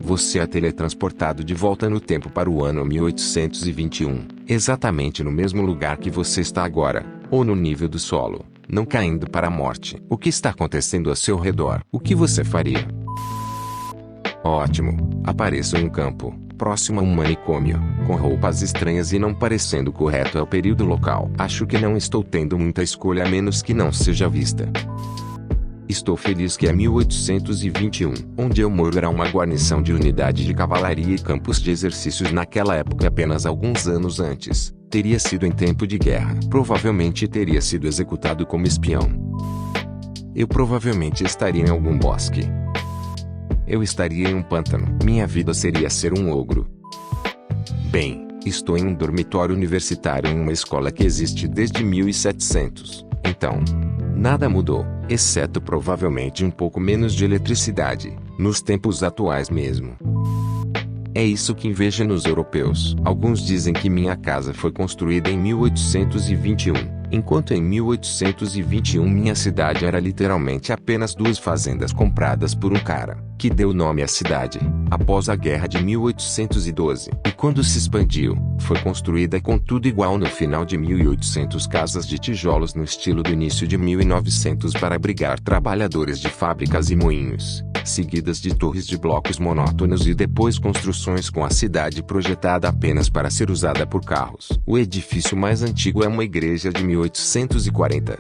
Você é teletransportado de volta no tempo para o ano 1821, exatamente no mesmo lugar que você está agora, ou no nível do solo, não caindo para a morte. O que está acontecendo ao seu redor? O que você faria? Ótimo. Apareço em um campo, próximo a um manicômio, com roupas estranhas e não parecendo correto ao período local. Acho que não estou tendo muita escolha a menos que não seja vista. Estou feliz que é 1821, onde eu moro era uma guarnição de unidade de cavalaria e campos de exercícios naquela época apenas alguns anos antes. Teria sido em tempo de guerra. Provavelmente teria sido executado como espião. Eu provavelmente estaria em algum bosque. Eu estaria em um pântano. Minha vida seria ser um ogro. Bem, estou em um dormitório universitário em uma escola que existe desde 1700. Então, nada mudou, exceto provavelmente um pouco menos de eletricidade, nos tempos atuais mesmo. É isso que inveja nos europeus. Alguns dizem que minha casa foi construída em 1821, enquanto em 1821 minha cidade era literalmente apenas 2 fazendas compradas por um cara, que deu nome à cidade, após a guerra de 1812. E quando se expandiu, foi construída com tudo igual no final de 1800 casas de tijolos no estilo do início de 1900 para abrigar trabalhadores de fábricas e moinhos, seguidas de torres de blocos monótonos e depois construções com a cidade projetada apenas para ser usada por carros. O edifício mais antigo é uma igreja de 1840.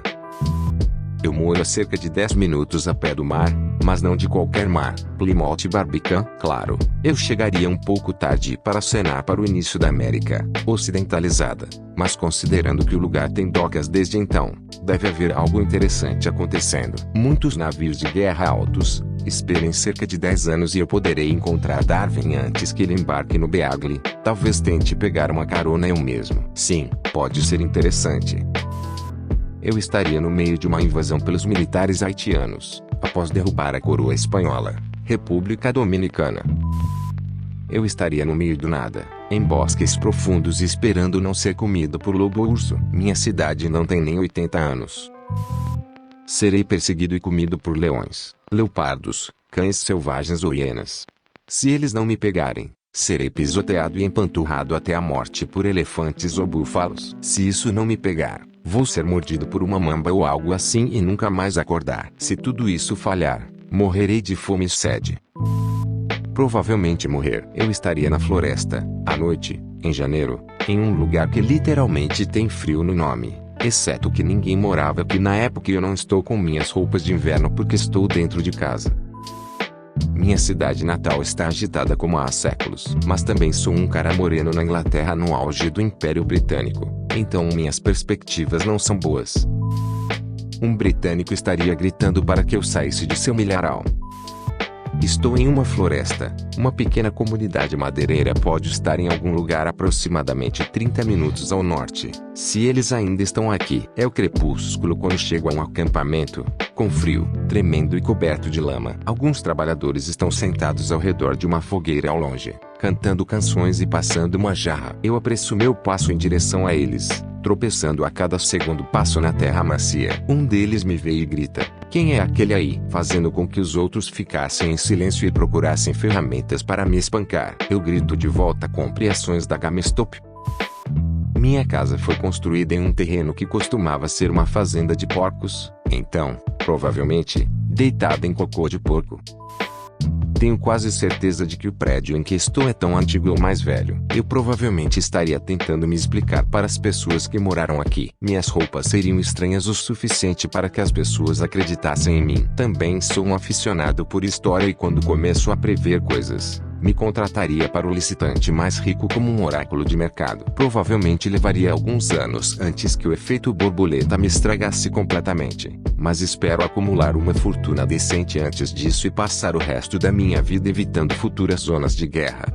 Eu moro a cerca de 10 minutos a pé do mar, mas não de qualquer mar. Plymouth Barbican, claro. Eu chegaria um pouco tarde para acenar para o início da América ocidentalizada, mas considerando que o lugar tem docas desde então, deve haver algo interessante acontecendo. Muitos navios de guerra altos. Esperem cerca de 10 anos e eu poderei encontrar Darwin antes que ele embarque no Beagle. Talvez tente pegar uma carona eu mesmo. Sim, pode ser interessante. Eu estaria no meio de uma invasão pelos militares haitianos, após derrubar a coroa espanhola, República Dominicana. Eu estaria no meio do nada, em bosques profundos esperando não ser comido por lobo-urso. Minha cidade não tem nem 80 anos. Serei perseguido e comido por leões, leopardos, cães selvagens ou hienas. Se eles não me pegarem, serei pisoteado e empanturrado até a morte por elefantes ou búfalos. Se isso não me pegar, vou ser mordido por uma mamba ou algo assim e nunca mais acordar. Se tudo isso falhar, morrerei de fome e sede. Provavelmente morrer. Eu estaria na floresta, à noite, em janeiro, em um lugar que literalmente tem frio no nome. Exceto que ninguém morava aqui na época e eu não estou com minhas roupas de inverno porque estou dentro de casa. Minha cidade natal está agitada como há séculos, mas também sou um cara moreno na Inglaterra no auge do Império Britânico, então minhas perspectivas não são boas. Um britânico estaria gritando para que eu saísse de seu milharal. Estou em uma floresta. Uma pequena comunidade madeireira pode estar em algum lugar aproximadamente 30 minutos ao norte. Se eles ainda estão aqui, é o crepúsculo quando chego a um acampamento, com frio, tremendo e coberto de lama. Alguns trabalhadores estão sentados ao redor de uma fogueira ao longe, cantando canções e passando uma jarra. Eu apresso meu passo em direção a eles, tropeçando a cada segundo passo na terra macia. Um deles me vê e grita: "Quem é aquele aí?", fazendo com que os outros ficassem em silêncio e procurassem ferramentas para me espancar. Eu grito de volta com ampliações da gama stop. Minha casa foi construída em um terreno que costumava ser uma fazenda de porcos, então, provavelmente, deitada em cocô de porco. Tenho quase certeza de que o prédio em que estou é tão antigo ou mais velho. Eu provavelmente estaria tentando me explicar para as pessoas que moraram aqui. Minhas roupas seriam estranhas o suficiente para que as pessoas acreditassem em mim. Também sou um aficionado por história e quando começo a prever coisas, me contrataria para o licitante mais rico como um oráculo de mercado. Provavelmente levaria alguns anos antes que o efeito borboleta me estragasse completamente, mas espero acumular uma fortuna decente antes disso e passar o resto da minha vida evitando futuras zonas de guerra.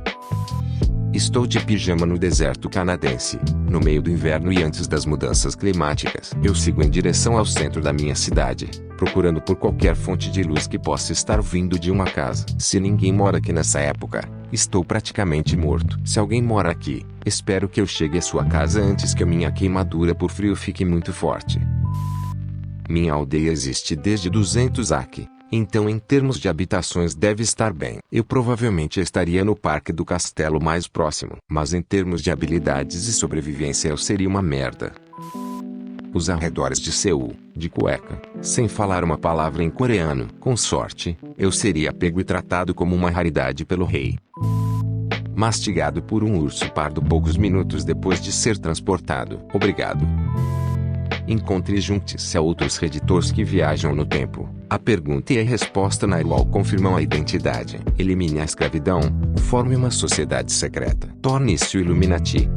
Estou de pijama no deserto canadense, no meio do inverno e antes das mudanças climáticas. Eu sigo em direção ao centro da minha cidade, procurando por qualquer fonte de luz que possa estar vindo de uma casa. Se ninguém mora aqui nessa época, estou praticamente morto. Se alguém mora aqui, espero que eu chegue à sua casa antes que a minha queimadura por frio fique muito forte. Minha aldeia existe desde 200 AC, Então em termos de habitações deve estar bem. Eu provavelmente estaria no parque do castelo mais próximo. Mas em termos de habilidades e sobrevivência eu seria uma merda. Os arredores de Seul, de cueca, sem falar uma palavra em coreano. Com sorte, eu seria pego e tratado como uma raridade pelo rei. Mastigado por um urso pardo poucos minutos depois de ser transportado. Obrigado. Encontre e junte-se a outros reditores que viajam no tempo. A pergunta e a resposta na UOL confirmam a identidade. Elimine a escravidão. Forme uma sociedade secreta. Torne-se o Illuminati.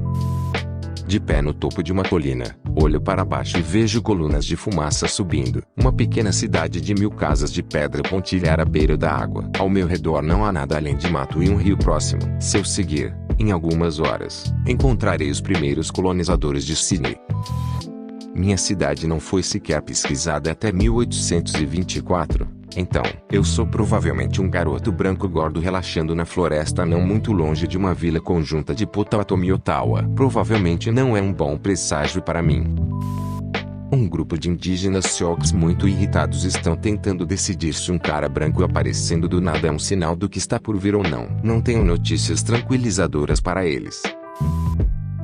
De pé no topo de uma colina, olho para baixo e vejo colunas de fumaça subindo. Uma pequena cidade de 1000 casas de pedra pontilhar à beira da água. Ao meu redor não há nada além de mato e um rio próximo. Se eu seguir, em algumas horas, encontrarei os primeiros colonizadores de Sydney. Minha cidade não foi sequer pesquisada até 1824. Então, eu sou provavelmente um garoto branco gordo relaxando na floresta não muito longe de uma vila conjunta de Potawatomi, Ottawa. Provavelmente não é um bom presságio para mim. Um grupo de indígenas Sioux muito irritados estão tentando decidir se um cara branco aparecendo do nada é um sinal do que está por vir ou não. Não tenho notícias tranquilizadoras para eles.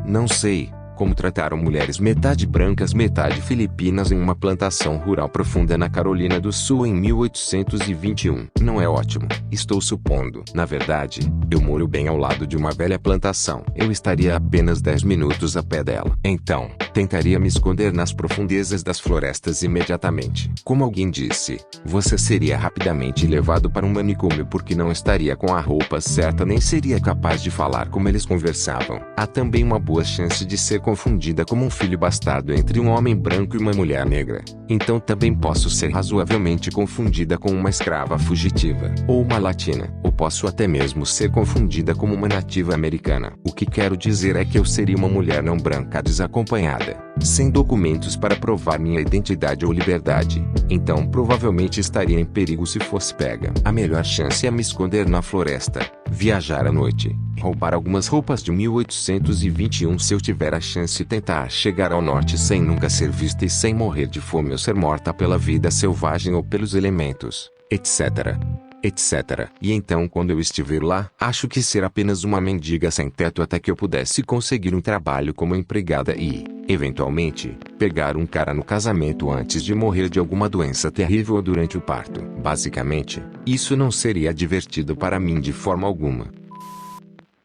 Não sei como trataram mulheres metade brancas metade filipinas em uma plantação rural profunda na Carolina do Sul em 1821. Não é ótimo, estou supondo. Na verdade, eu moro bem ao lado de uma velha plantação. Eu estaria a apenas 10 minutos a pé dela. Então, tentaria me esconder nas profundezas das florestas imediatamente. Como alguém disse, você seria rapidamente levado para um manicômio porque não estaria com a roupa certa nem seria capaz de falar como eles conversavam. Há também uma boa chance de ser confundida como um filho bastardo entre um homem branco e uma mulher negra. Então também posso ser razoavelmente confundida com uma escrava fugitiva, ou uma latina, ou posso até mesmo ser confundida como uma nativa americana. O que quero dizer é que eu seria uma mulher não branca desacompanhada, sem documentos para provar minha identidade ou liberdade. Então provavelmente estaria em perigo se fosse pega. A melhor chance é me esconder na floresta, viajar à noite, roubar algumas roupas de 1821 se eu tiver a chance de tentar chegar ao norte sem nunca ser vista e sem morrer de fome ou ser morta pela vida selvagem ou pelos elementos, etc. etc. E então quando eu estiver lá, acho que ser apenas uma mendiga sem teto até que eu pudesse conseguir um trabalho como empregada e, eventualmente, pegar um cara no casamento antes de morrer de alguma doença terrível durante o parto. Basicamente, isso não seria divertido para mim de forma alguma.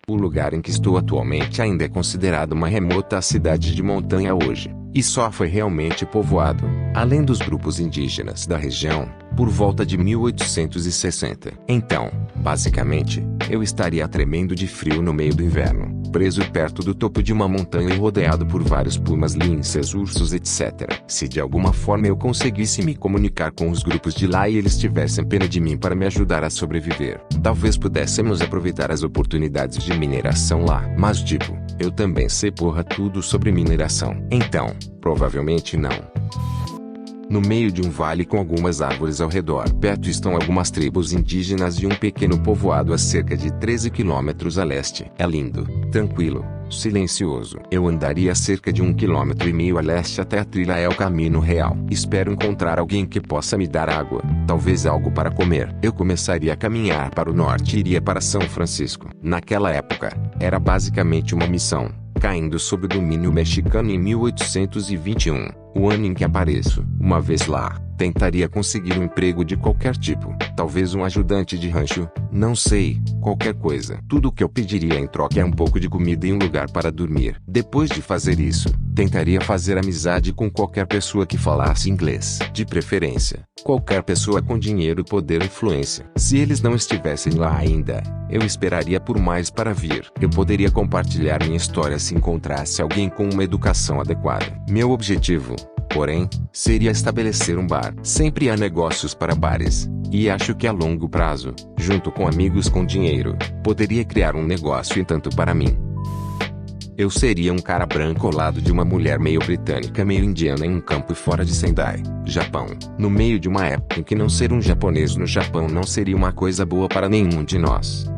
O lugar em que estou atualmente ainda é considerado uma remota cidade de montanha hoje, e só foi realmente povoado, além dos grupos indígenas da região, por volta de 1860. Então, basicamente, eu estaria tremendo de frio no meio do inverno, preso perto do topo de uma montanha e rodeado por vários pumas, linces, ursos, etc. Se de alguma forma eu conseguisse me comunicar com os grupos de lá e eles tivessem pena de mim para me ajudar a sobreviver, talvez pudéssemos aproveitar as oportunidades de mineração lá. Mas tipo, eu também sei porra tudo sobre mineração. Então, provavelmente não. No meio de um vale com algumas árvores ao redor, perto estão algumas tribos indígenas e um pequeno povoado a cerca de 13 quilômetros a leste. É lindo, tranquilo, silencioso. Eu andaria cerca de 1,5 km a leste até a trilha é o caminho real. Espero encontrar alguém que possa me dar água, talvez algo para comer. Eu começaria a caminhar para o norte e iria para São Francisco. Naquela época, era basicamente uma missão, caindo sob o domínio mexicano em 1821, o ano em que apareço. Uma vez lá, tentaria conseguir um emprego de qualquer tipo, talvez um ajudante de rancho, não sei, qualquer coisa. Tudo o que eu pediria em troca é um pouco de comida e um lugar para dormir. Depois de fazer isso, tentaria fazer amizade com qualquer pessoa que falasse inglês. De preferência, qualquer pessoa com dinheiro, poder e influência. Se eles não estivessem lá ainda, eu esperaria por mais para vir. Eu poderia compartilhar minha história se encontrasse alguém com uma educação adequada. Meu objetivo, porém, seria estabelecer um bar. Sempre há negócios para bares, e acho que a longo prazo, junto com amigos com dinheiro, poderia criar um negócio tanto para mim. Eu seria um cara branco ao lado de uma mulher meio britânica meio indiana em um campo fora de Sendai, Japão, no meio de uma época em que não ser um japonês no Japão não seria uma coisa boa para nenhum de nós.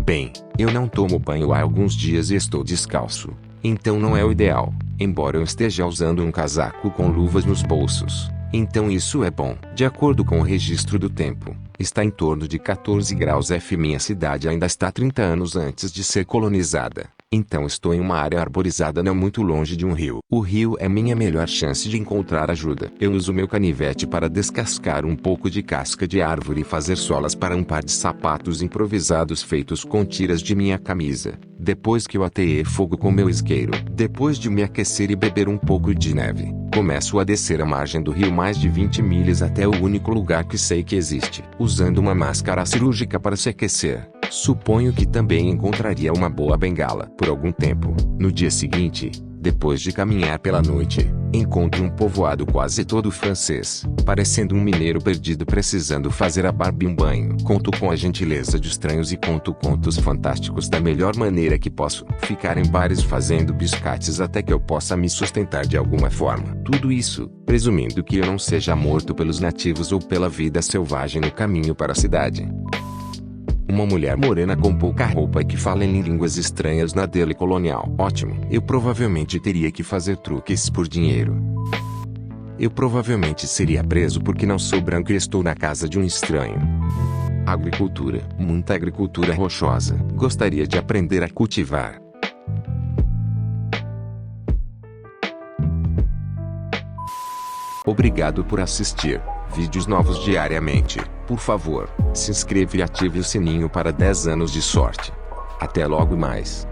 Bem, eu não tomo banho há alguns dias e estou descalço, então não é o ideal, embora eu esteja usando um casaco com luvas nos bolsos. Então isso é bom. De acordo com o registro do tempo, está em torno de 14 graus F. Minha cidade ainda está 30 anos antes de ser colonizada. Então estou em uma área arborizada não muito longe de um rio. O rio é minha melhor chance de encontrar ajuda. Eu uso meu canivete para descascar um pouco de casca de árvore e fazer solas para um par de sapatos improvisados feitos com tiras de minha camisa. Depois que eu ateei fogo com meu isqueiro, depois de me aquecer e beber um pouco de neve, começo a descer a margem do rio mais de 20 milhas até o único lugar que sei que existe, usando uma máscara cirúrgica para se aquecer. Suponho que também encontraria uma boa bengala. Por algum tempo, no dia seguinte, depois de caminhar pela noite, encontro um povoado quase todo francês, parecendo um mineiro perdido precisando fazer a barba e um banho. Conto com a gentileza de estranhos e conto contos fantásticos da melhor maneira que posso. Ficar em bares fazendo biscates até que eu possa me sustentar de alguma forma. Tudo isso, presumindo que eu não seja morto pelos nativos ou pela vida selvagem no caminho para a cidade. Uma mulher morena com pouca roupa e que fala em línguas estranhas na dele colonial. Ótimo. Eu provavelmente teria que fazer truques por dinheiro. Eu provavelmente seria preso porque não sou branco e estou na casa de um estranho. Agricultura. Muita agricultura rochosa. Gostaria de aprender a cultivar. Obrigado por assistir. Vídeos novos diariamente. Por favor, se inscreva e ative o sininho para 10 anos de sorte. Até logo mais.